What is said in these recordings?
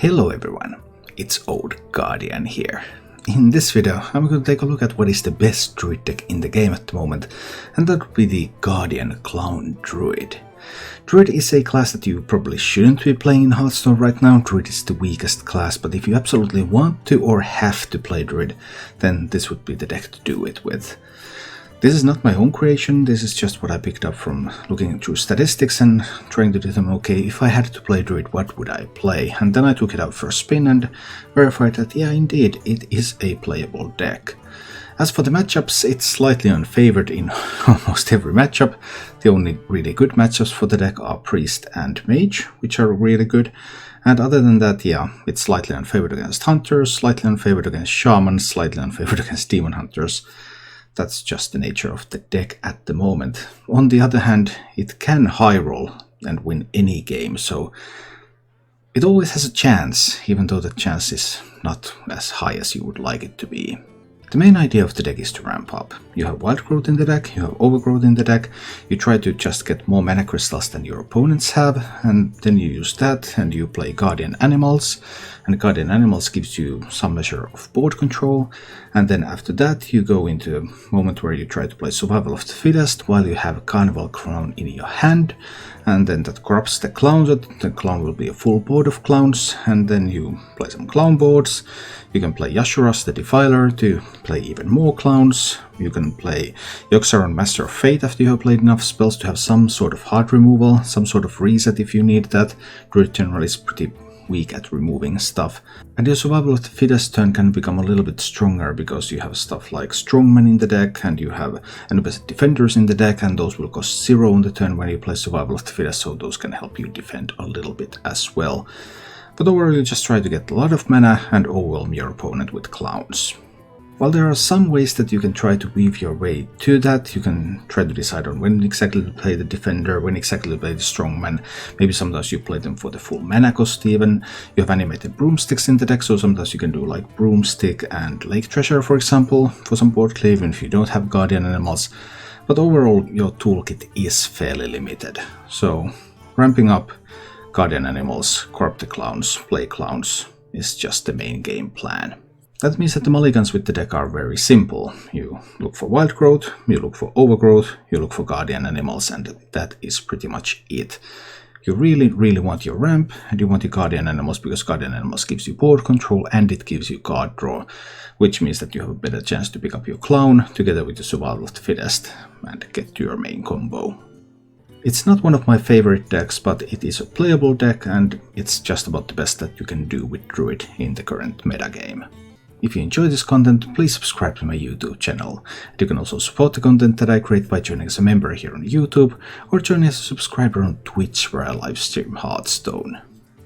Hello everyone, it's Old Guardian here. In this video I'm going to take a look at what is the best druid deck in the game at the moment, and that would be the Guardian Clown Druid. Druid is a class that you probably shouldn't be playing in Hearthstone right now. Druid is the weakest class, but if you absolutely want to or have to play Druid, then this would be the deck to do it with. This is not my own creation, this is just what I picked up from looking through statistics and trying to determine, okay, if I had to play Druid, what would I play? And then I took it out for a spin and verified that, yeah, indeed, it is a playable deck. As for the matchups, it's slightly unfavored in almost every matchup. The only really good matchups for the deck are Priest and Mage, which are really good. And other than that, yeah, it's slightly unfavored against Hunters, slightly unfavored against Shamans, slightly unfavored against Demon Hunters. That's just the nature of the deck at the moment. On the other hand, it can high roll and win any game, so it always has a chance, even though the chance is not as high as you would like it to be. The main idea of the deck is to ramp up. You have Wild Growth in the deck, you have Overgrowth in the deck, you try to just get more mana crystals than your opponents have, and then you use that and you play Guardian Animals, and Guardian Animals gives you some measure of board control, and then after that you go into a moment where you try to play Survival of the Fittest while you have a Carnival Crown in your hand, and then that corrupts the clowns. The clown will be a full board of clowns, and then you play some clown boards. You can play Yashuras the Defiler to play even more clowns. You can play Yogg-Saron Master of Fate after you have played enough spells to have some sort of heart removal, some sort of reset if you need that. Druid generally is pretty weak at removing stuff. And your Survival of the Fittest turn can become a little bit stronger because you have stuff like Strongmen in the deck, and you have Anubis Defenders in the deck, and those will cost 0 on the turn when you play Survival of the Fittest, so those can help you defend a little bit as well. But overall you just try to get a lot of mana and overwhelm your opponent with clowns. While there are some ways that you can try to weave your way to that, you can try to decide on when exactly to play the Defender, when exactly to play the Strongman. Maybe sometimes you play them for the full mana cost even. You have animated Broomsticks in the deck, so sometimes you can do like Broomstick and Lake Treasure, for example, for some board play, even if you don't have Guardian Animals. But overall your toolkit is fairly limited. So ramping up Guardian Animals, corrupt the clowns, play clowns is just the main game plan. That means that the mulligans with the deck are very simple. You look for Wild Growth, you look for Overgrowth, you look for Guardian Animals, and that is pretty much it. You really want your ramp, and you want your Guardian Animals because Guardian Animals gives you board control and it gives you card draw, which means that you have a better chance to pick up your Clown together with the Survival of the Fittest and get to your main combo. It's not one of my favorite decks, but it is a playable deck, and it's just about the best that you can do with Druid in the current metagame. If you enjoy this content, please subscribe to my YouTube channel. And you can also support the content that I create by joining as a member here on YouTube, or joining as a subscriber on Twitch where I livestream Hearthstone.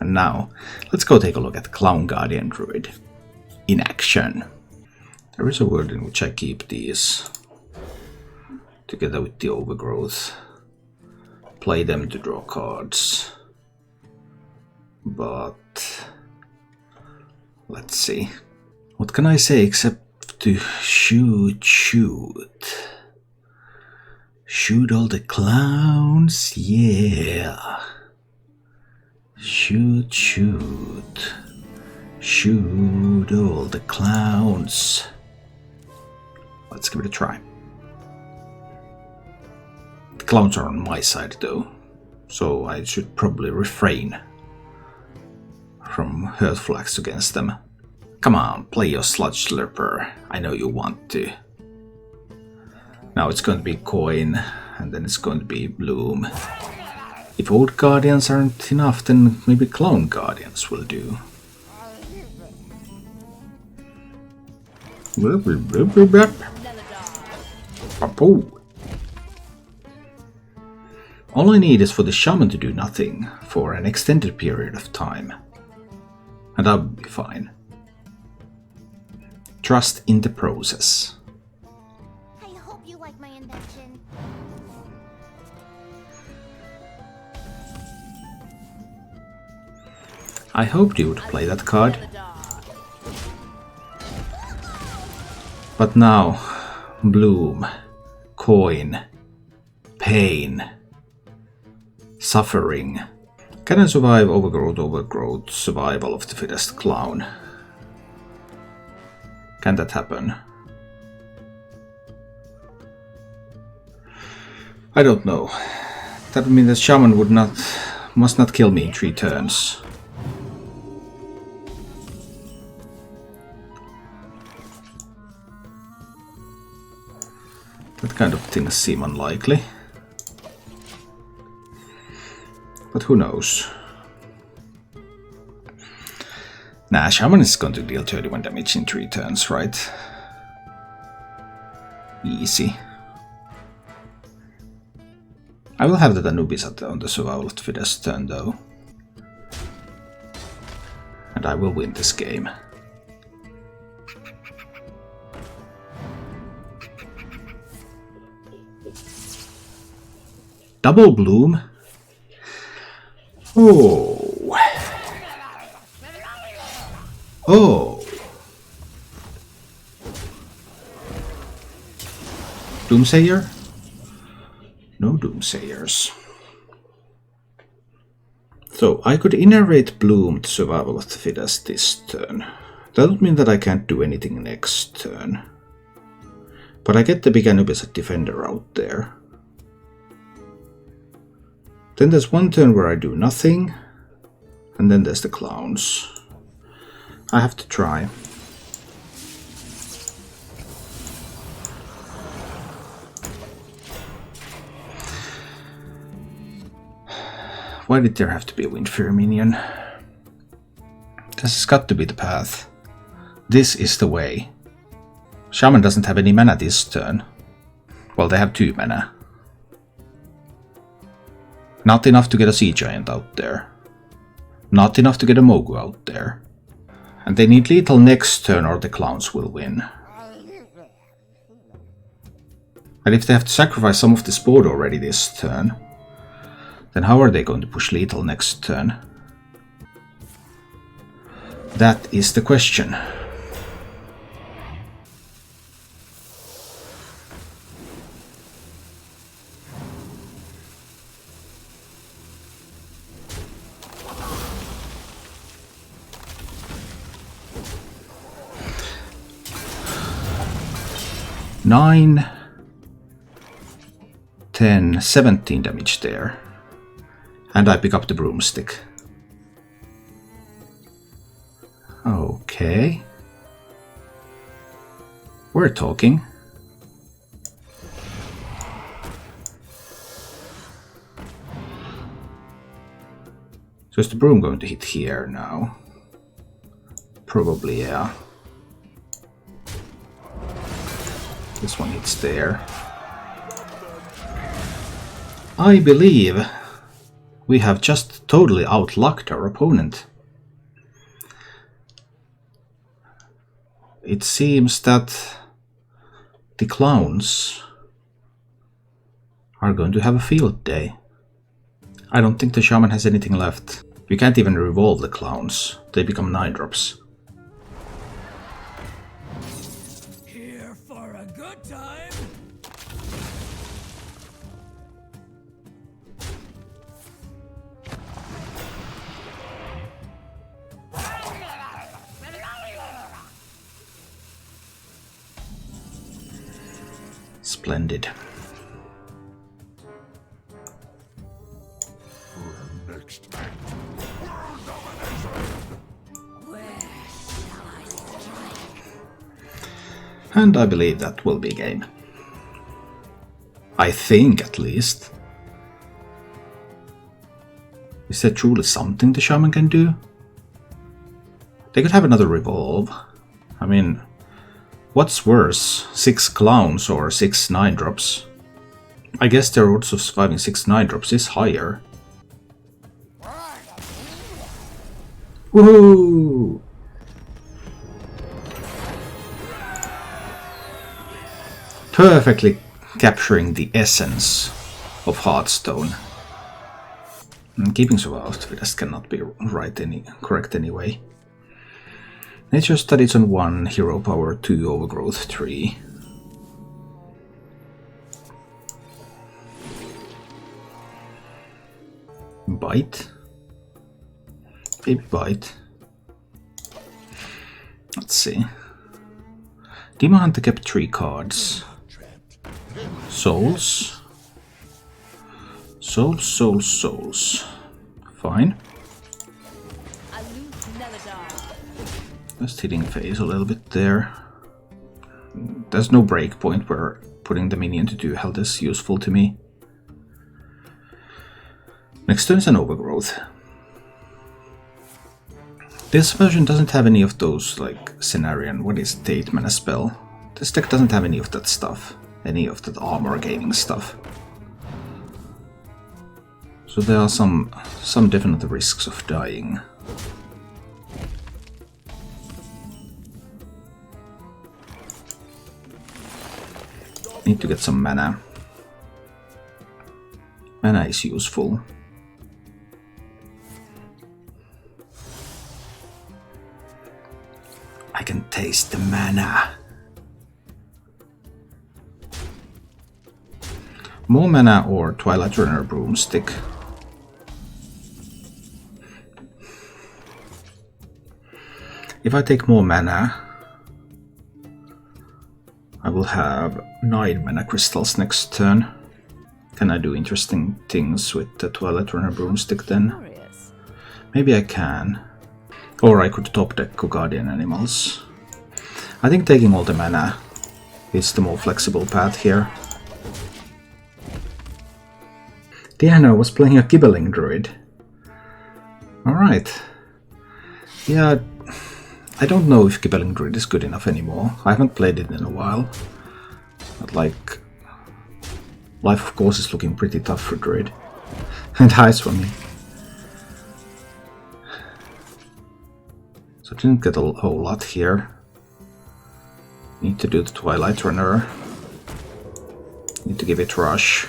And now, let's go take a look at Clown Guardian Druid in action. There is a world in which I keep these together with the Overgrowth. Play them to draw cards. But let's see. What can I say except to shoot. Shoot all the clowns, yeah. Shoot. Shoot all the clowns. Let's give it a try. The clowns are on my side though, so I should probably refrain from hurtful acts against them. Come on, play your Sludge Slurper. I know you want to. Now it's going to be Coin, and then it's going to be Bloom. If Old Guardians aren't enough, then maybe Clown Guardians will do. All I need is for the Shaman to do nothing for an extended period of time, and I'll be fine. Trust in the process. I hope you like my invention. I hoped you would play that card. But now, Bloom, Coin, Pain, Suffering, Can I survive overgrowth, survival of the fittest clown? Can that happen? I don't know. That would mean that Shaman must not kill me in 3 turns. That kind of things seem unlikely. But who knows? Nah, Shaman is going to deal 31 damage in 3 turns, right? Easy. I will have that Anubis on the survival of the fittest turn though. And I will win this game. Double bloom? Oh. Oh. Doomsayer? No Doomsayers. So I could innervate Bloom to survival of the fittest this turn. That would mean that I can't do anything next turn. But I get the big Anubis Defender out there. Then there's one turn where I do nothing. And then there's the clowns. I have to try. Why did there have to be a Windfear minion? This has got to be the path. This is the way. Shaman doesn't have any mana this turn. Well, they have 2 mana. Not enough to get a Sea Giant out there. Not enough to get a Mogu out there. And they need lethal next turn or the clowns will win. And if they have to sacrifice some of this board already this turn, then how are they going to push lethal next turn? That is the question. Nine, 10, 17 damage there. And I pick up the broomstick. Okay. We're talking. So is the broom going to hit here now? Probably, yeah. This one hits there. I believe we have just totally outlucked our opponent. It seems that the clowns are going to have a field day. I don't think the shaman has anything left. You can't even revolve the clowns. They become 9-drops. Here for a good time. Splendid. And I believe that will be game. I think, at least. Is there truly something the shaman can do? They could have another revolve. I mean, what's worse, 6 clowns or 6 9-drops? I guess their odds of surviving 6 9-drops is higher. Woohoo! Perfectly capturing the essence of Hearthstone. And keeping survival of the fittest cannot be correct anyway. Nature studies on 1, hero power 2, overgrowth 3. Bite? Baby bite. Let's see. Demon Hunter kept 3 cards. Souls. Souls. Fine. Just hitting face a little bit there. There's no breakpoint where putting the minion to 2 health is useful to me. Next turn is an Overgrowth. This version doesn't have any of those, like, Cenarian, what is it, 8 mana spell. This deck doesn't have any of that stuff. Any of that armor gaining stuff. So there are some definite risks of dying. Need to get some mana. Mana is useful. I can taste the mana. More mana or Twilight Runner Broomstick. If I take more mana, I will have 9 mana crystals next turn. Can I do interesting things with the Twilight Runner Broomstick then? Maybe I can. Or I could top deck Guardian Animals. I think taking all the mana is the more flexible path here. Diana was playing a Gibbling Druid. Alright. Yeah, I don't know if Gibbling Druid is good enough anymore. I haven't played it in a while. But like, life of course is looking pretty tough for Druid. And highs for me. So I didn't get a whole lot here. Need to do the Twilight Runner. Need to give it Rush.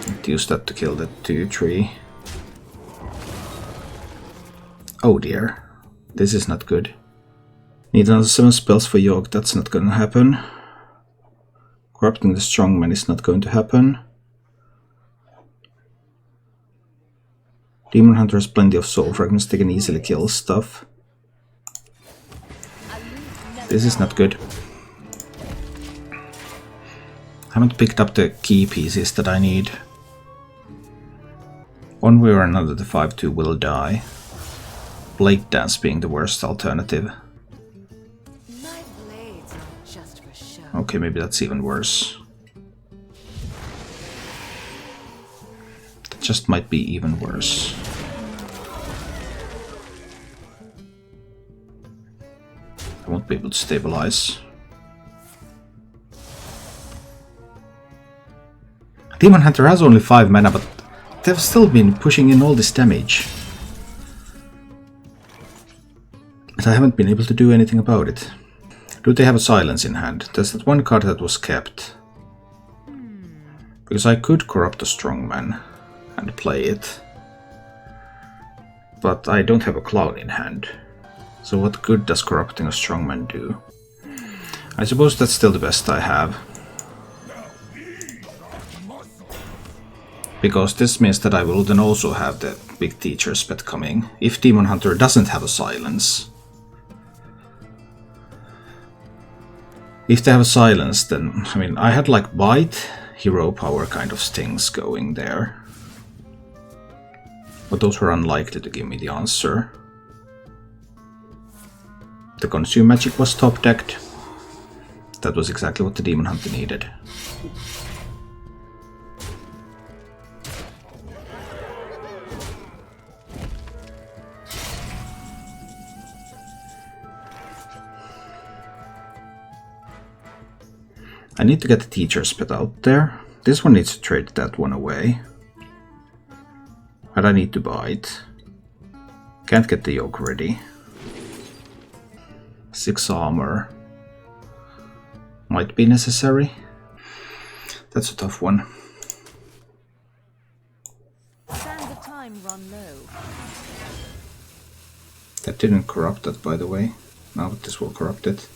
Need to use that to kill the 2/3. Oh dear, this is not good. Need another 7 spells for Yogg, that's not gonna happen. Corrupting the Strongman is not going to happen. Demon Hunter has plenty of soul fragments, they can easily kill stuff. This is not good. Haven't picked up the key pieces that I need. One way or another the 5/2 will die. Blade Dance being the worst alternative. Okay, maybe that's even worse. That just might be even worse. I won't be able to stabilize. Demon Hunter has only 5 mana, but they've still been pushing in all this damage. But I haven't been able to do anything about it. Do they have a silence in hand? There's that one card that was kept. Because I could corrupt a Strongman and play it. But I don't have a Clown in hand. So what good does corrupting a Strongman do? I suppose that's still the best I have. Because this means that I will then also have the big Teacher's Pet coming, if Demon Hunter doesn't have a silence. If they have a silence, then, I mean, I had like Bite, Hero Power kind of stings going there. But those were unlikely to give me the answer. The Consume Magic was top decked. That was exactly what the Demon Hunter needed. I need to get the Teacher's Pet out there. This one needs to trade that one away. And I need to Bite. Can't get the Yogg ready. 6 armor. Might be necessary. That's a tough one. Sands of time run low. That didn't corrupt that, by the way. Now this will corrupt it.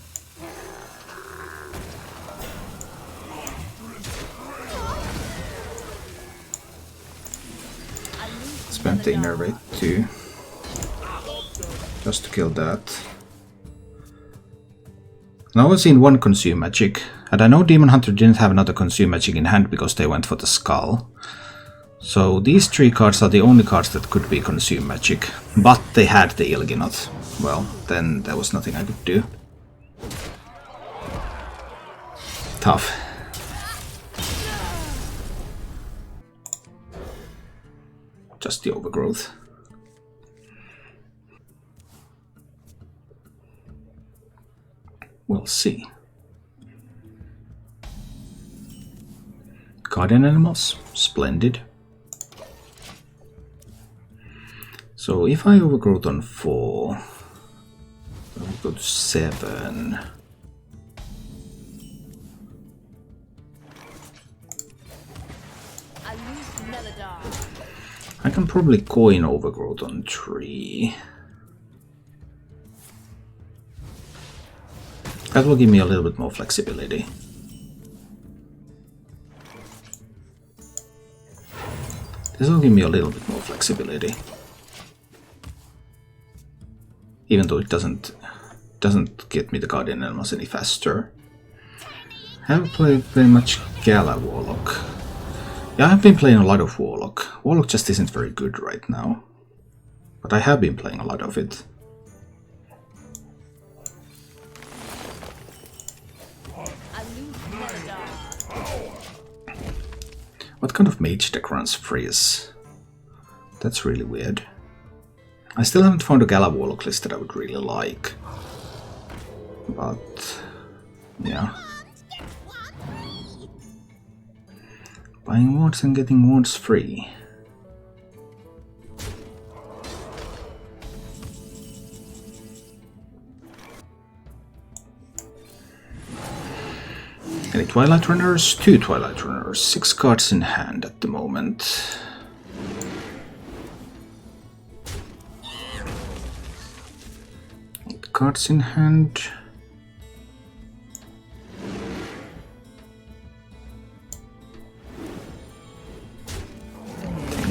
Spent the Innervate too. Just to kill that. Now I've seen one Consume Magic, and I know Demon Hunter didn't have another Consume Magic in hand because they went for the Skull. So these 3 cards are the only cards that could be Consume Magic, but they had the Ilginot. Well, then there was nothing I could do. Tough. Just the Overgrowth. We'll see. Guardian Animals, splendid. So if I Overgrowth on 4, I'll go to 7. I can probably coin Overgrowth on 3. That will give me a little bit more flexibility. This will give me a little bit more flexibility. Even though it doesn't get me the Guardian Animals any faster. I haven't played very much Gala Warlock. Yeah, I have been playing a lot of Warlock. Warlock just isn't very good right now. But I have been playing a lot of it. What kind of mage deck runs Freeze? That's really weird. I still haven't found a Gala Warlock list that I would really like. But yeah. Buying wards and getting wards free. Any Twilight Runners? 2 Twilight Runners. 6 cards in hand at the moment. Cards in hand.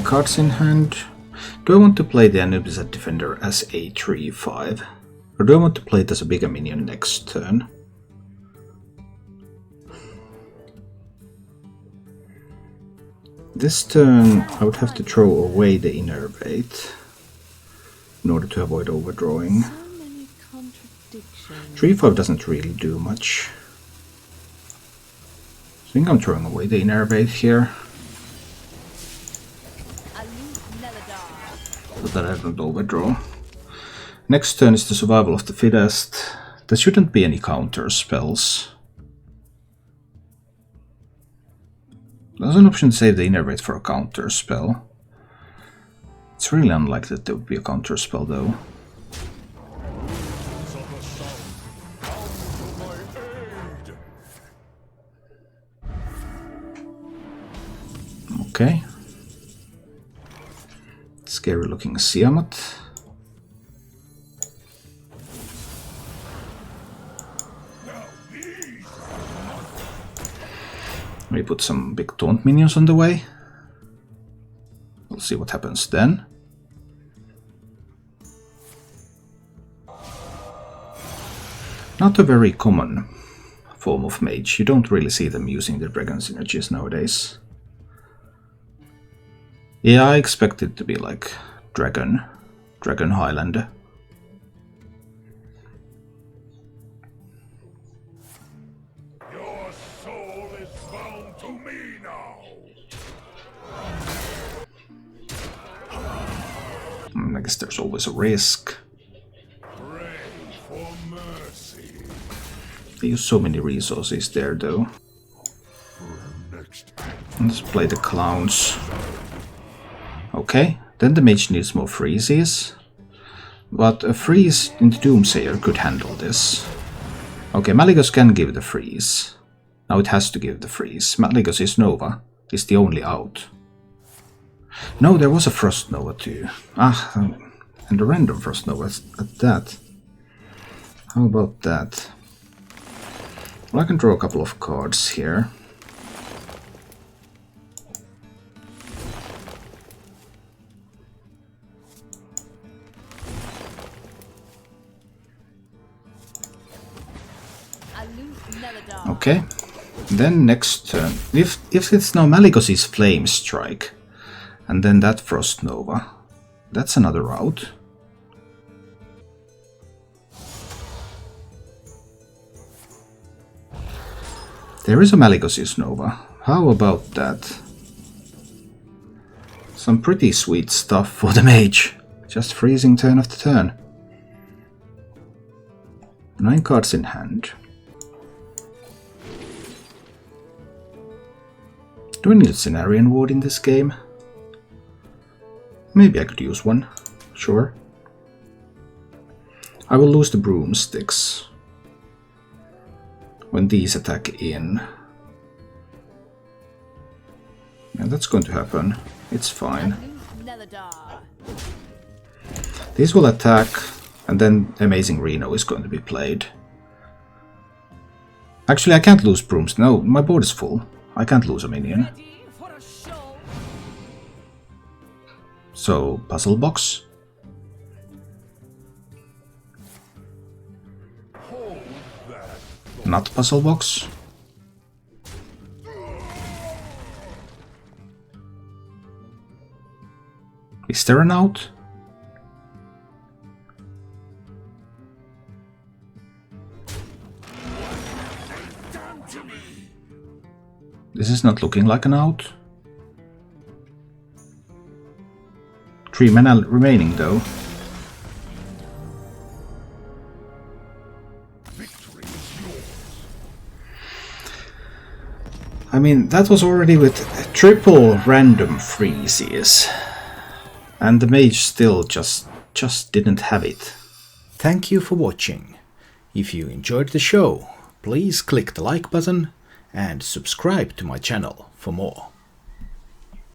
Cards in hand. Do I want to play the Anubis Defender as a 3/5? Or do I want to play it as a bigger minion next turn? This turn I would have to throw away the Innervate in order to avoid overdrawing. 3/5 doesn't really do much. I think I'm throwing away the Innervate here. So that I don't overdraw. Next turn is the Survival of the Fittest. There shouldn't be any counter spells. There's an option to save the Innervate for a counter spell. It's really unlikely that there would be a counter spell though. Okay. Scary looking Siamat. We put some big taunt minions on the way. We'll see what happens then. Not a very common form of mage. You don't really see them using the dragon synergies nowadays. Yeah, I expect it to be like Dragon Highlander. Your soul is bound to me now. I guess there's always a risk. Pray for mercy. They use so many resources there though. Let's play the clowns. Okay, then the mage needs more freezes. But a freeze in the Doomsayer could handle this. Okay, Malygos can give the freeze. Now it has to give the freeze. Malygos is Nova. Is the only out. No, there was a Frost Nova too. And a random Frost Nova at that. How about that? Well, I can draw a couple of cards here. Okay. Then next turn, if it's now Maligos's Flame Strike, and then that Frost Nova, that's another route. There is a Maligos's Nova. How about that? Some pretty sweet stuff for the mage. Just freezing turn after turn. 9 cards in hand. Do I need a Cenarian Ward in this game? Maybe I could use one. Sure. I will lose the Broomsticks when these attack in. Yeah, that's going to happen. It's fine. These will attack, and then Amazing Reno is going to be played. Actually, I can't lose Brooms. No, my board is full. I can't lose a minion. So, Puzzle Box. Not Puzzle Box. Is there an out? This is not looking like an out. 3 mana remaining though. I mean, that was already with triple random freezes. And the mage still just didn't have it. Thank you for watching. If you enjoyed the show, please click the like button and subscribe to my channel for more.